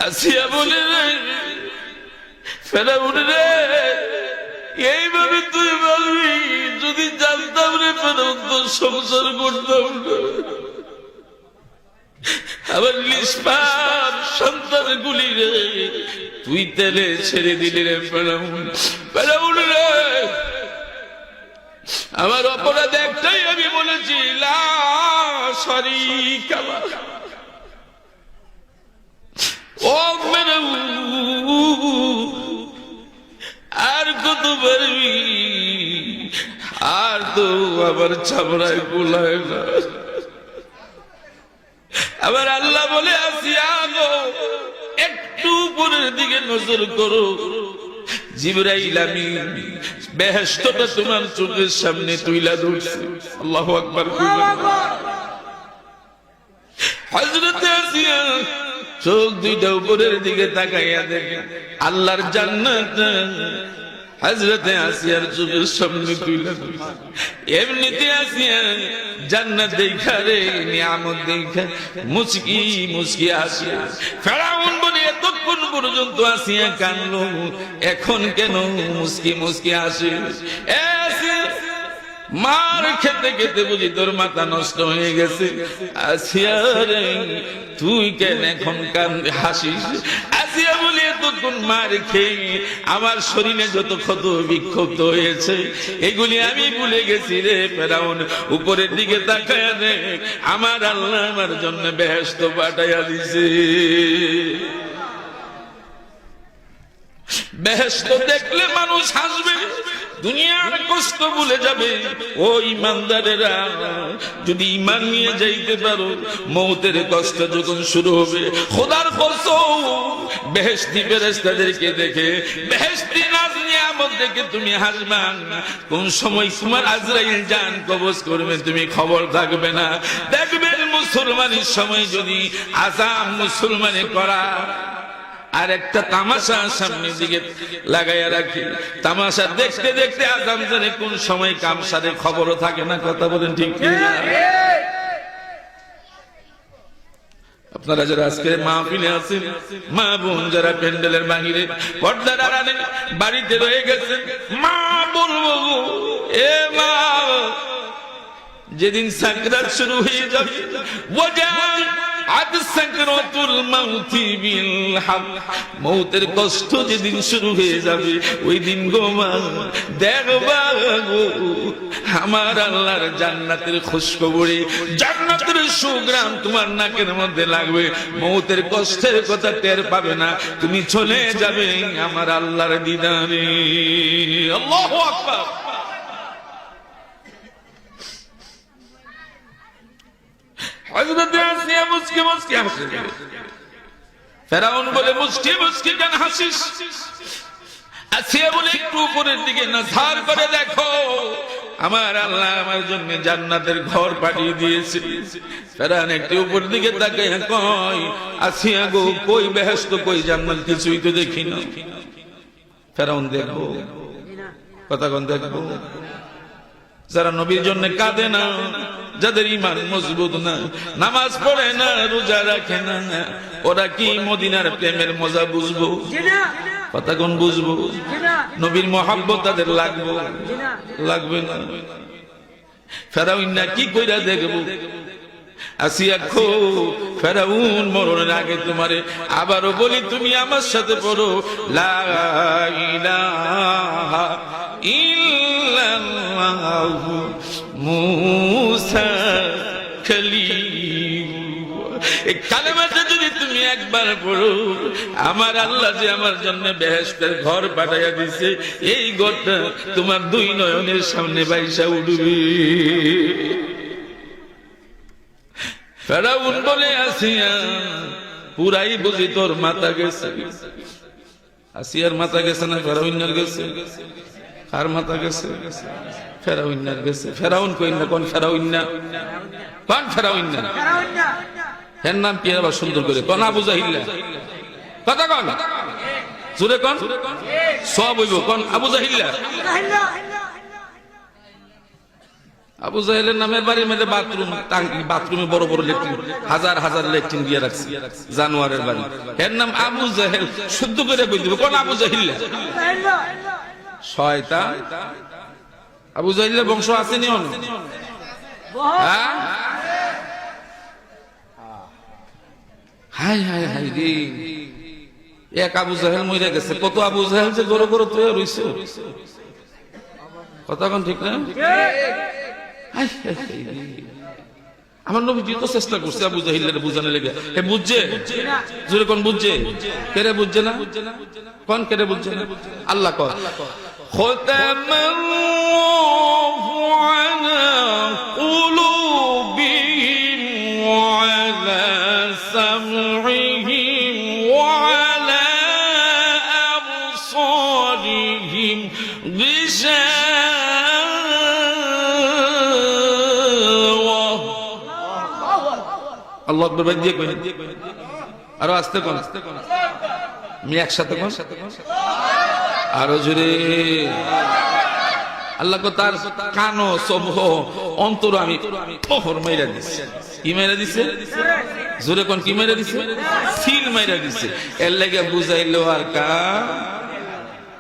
আসিয়া বলে ফেরাউন রে, এইভাবে তুই বলবি? যদি জানতাম রে ফেরাউন, তো সংসার করতাম না। আবার নিষ্পাপ সন্তান গুলি রে তুই তেলে ছেড়ে দিলি রে ফেরাউন। ফেরাউন রে, আমার অপরাধ একটাই, আমি বলেছি লা শারীকা লাহ। ও ফেরাউন, আর কত পারবি? আর তো আবার চামড়ায় গোলায় না। আবার আল্লাহ বলে, আসিয়া গো, একটু উপরের দিকে নজর করো। জিবরাইল আমি বেহেশতটা তোমার চোখের সামনে তুইলা ধরছি। আল্লাহু আকবার। হযরত আসিয়া চোখ দুইটা উপরের দিকে তাকাইয়া দেখে আল্লাহর জান্নাত হযরতে আসিয়ার চোখের সামনে তুইলা ধরছে। এমনিতে আসিয়া জান্নাত দেখা রে, নিয়ামত দেখা মুচকি মুচকি আসিয়া। ফেরাউন বলে, এতক্ষণ পর্যন্ত আসিয়া কানলো, এখন কেন মুচকি মুচকি আসে? মার খেতে খেতে বুঝি তোর মাথা নষ্ট হয়ে গেছে। আসিয়া রে, তুই কেন এখন কান্দে হাসিস? আসিয়া বলি, এতক্ষণ মার খেয়ে আমার শরীরে যত ক্ষত বিক্ষুব্ধ হয়েছে এগুলি আমি ভুলে গেছি রে ফেরাউন। উপরের দিকে তাকায়া দেখ, আমার আল্লাহ আমার জন্য বেহেশত পাঠাইয়া দিছে। বেহেশত দেখলে মানুষ হাসবে, দুনিয়ার কষ্ট ভুলে যাবে। ও ইমানদারেরা, যদি ইমান নিয়ে যাইতে পারো, মৌতের কষ্ট যখন শুরু হবে, খোদার কসম, বেহেশতি ফেরেশতাদেরকে দেখে, বেহেশতি নাজ নিয়ামত দেখে তুমি হাসবা। কোন সময় তোমার আজরাইল জান কবজ করবে, তুমি খবর থাকবে না। দেখবেন মুসলমানের সময় যদি আযাব মুসলমানে করা আর একটা তামাশা সামনের দিকে লাগাইয়া রাখি, তামাশা দেখতে দেখতে আযাব জানে কোন সময় কামসারের খবরও থাকে না। কথা বলেন ঠিক কি না? আপনারা যারা আজকে মাহফিলে আছেন, মা বোন যারা প্যান্ডেলের বাহিরে পর্দার আড়ালে বাড়িতে রয়ে গেছেন, মা বলবো, এ মা, যেদিন সাকরাত শুরু হয়ে যাবে, মৌতের কষ্ট যেদিন শুরু হয়ে যাবে, ওই দিন গো মা দেখবা গো, আমার আল্লাহর জান্নাতের খুশখবরি, জান্নাতের সুগ্রাম তোমার নাকের মধ্যে লাগবে। মৌতের কষ্টের কথা টের পাবে না, তুমি চলে যাবে আমার আল্লাহর দিদারে। আল্লাহু আকবার। ফেরাউন বলে, মুচকি মুচকি কেন হাসিস? আসিয়া বলে, একটু উপরের দিকে নজর করে দেখো, আমার আল্লাহ আমার জন্য জান্নাতের ঘর পাঠিয়ে দিয়েছে। ফেরাউন একটু উপর দিকে তাকায় কয়, আসিয়া গো, কই বেহেশত কই জান্নাত, কিছুই তো দেখি না। ফেরাউন দেখবো, কথা কোন দেখবো? যারা নবীর জন্য কাঁদে না, যাদের ঈমান মজবুত না, নামাজ পড়ে না, রোজা রাখে না, ওরা কি মদিনার প্রেমের মজা বুঝবো? কথা কোন বুঝবো? নবীর মহব্বত তাদের লাগবো? লাগবে না। ফেরাউন না কি কইরা দেখবো? আসিয়া খো, ফেরাউন মরণের আগে তোমারে আবারও বলি, তুমি আমার সাথে পড়ো, লা ইলাহা ইল্লাল্লাহু মুসা কালিম। এই কালেমাটা যদি তুমি একবার পড়ো, আমার আল্লাহ যে আমার জন্য বেহেশতের ঘর পাঠাইয়া দিছে, এই ঘরটা তোমার দুই নয়নের সামনে বাইসা উঠবে। ফেরাউন বলে, আসিয়া পুরাই বুঝি তোর মাথা গেছে। আসিয়ার মাথা গেছে না ফেরাউনের গেছে? কার মাথা গেছে? ফেরাউনের গেছে। ফেরাউন কই না? কোন ফেরাউন না? কোন ফেরাউন না? এর নাম কি আবার সুন্দর করে? কোন আবু জাহিল্লা? কথা কোন? জোরে কোন? সব হইব কোন? আবু জাহিল্লা। আবু জাহেলের নামের বাড়ির মধ্যে বাথরুম, বাথরুমে বড় বড় ল্যাট্রিন, হাজার হাজার ল্যাট্রিন দিয়ে রাখছে। জানোয়ারের বাড়ি, এর নাম আবু জাহেল। শুদ্ধ করে কই দিব কোন আবু জাহিল? শয়তান। আবু জাহিলের বংশ আসেনি অনেক। হ্যাঁ, হাই হাই হাই রে, এক আবু জাহেল মরে গেছে, কত আবু জাহেল যে গরো গরো তুই রইছে। কথা কোন ঠিক না? আমার নবীজি তো চেষ্টা করছে আবু জাহিলের বুঝানোর লেগে। হে বুঝছে? জোরে কোন বুঝছে? কেরে বুঝছে না? কোন কেরে বুঝছে না? আল্লাহ কর খতামাল্লাহু আলা কুলুবিহিম ওয়া আলা সামইহিম ওয়া আলা আবসারিহিম আল্লাহ আকবার। ভাই দিয়ে কই, আরো আস্তে কোন, আমি একসাথে কোন, আরো জোরে। আল্লাহ কো তার কানো সবহ অন্তর আমি পোহর মাইরা দিছি। কি মাইরা দিছে? জোরে কোন কি মাইরা দিছে? সিল মাইরা দিছে। এর লাগি বুঝাইলো আর কা